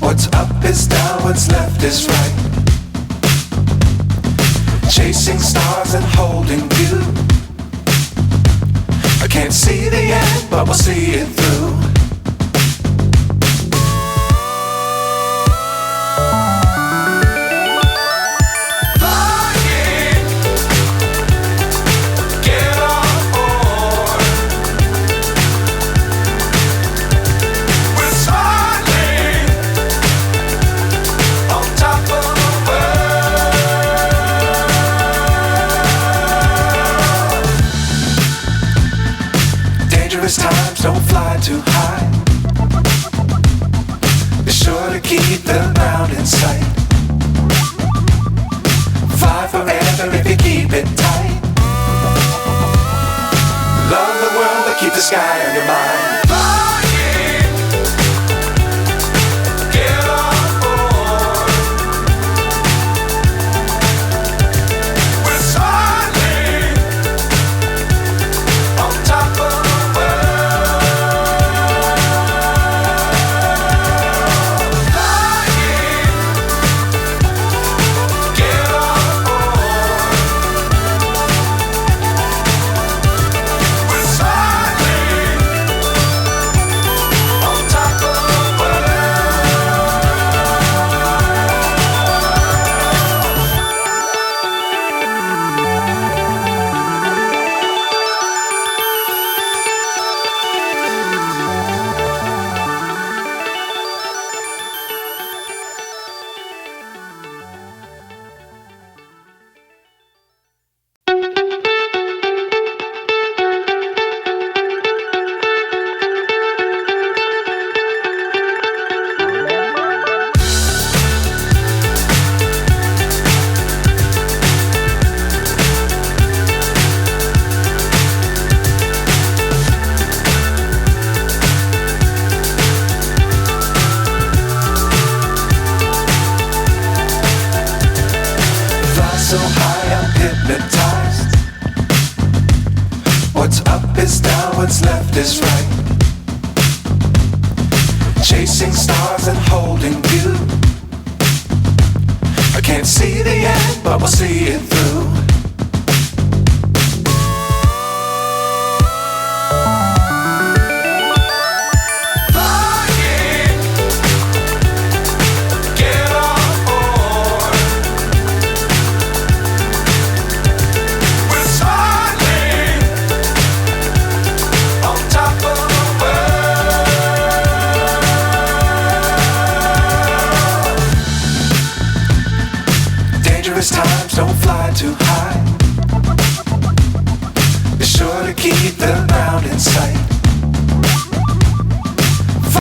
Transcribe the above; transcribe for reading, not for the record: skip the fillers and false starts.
What's up is down, what's left is right. Chasing stars and holding you. I can't see the end, but we'll see it through. Times don't fly too high. Be sure to keep the ground in sight. Fly forever if you keep it tight. Love the world but keep the sky on your mind. So high I'm hypnotized. What's up is down, what's left is right. Chasing stars and holding you. I can't see the end, but we'll see it through. Times don't fly too high. Be sure to keep the ground in sight.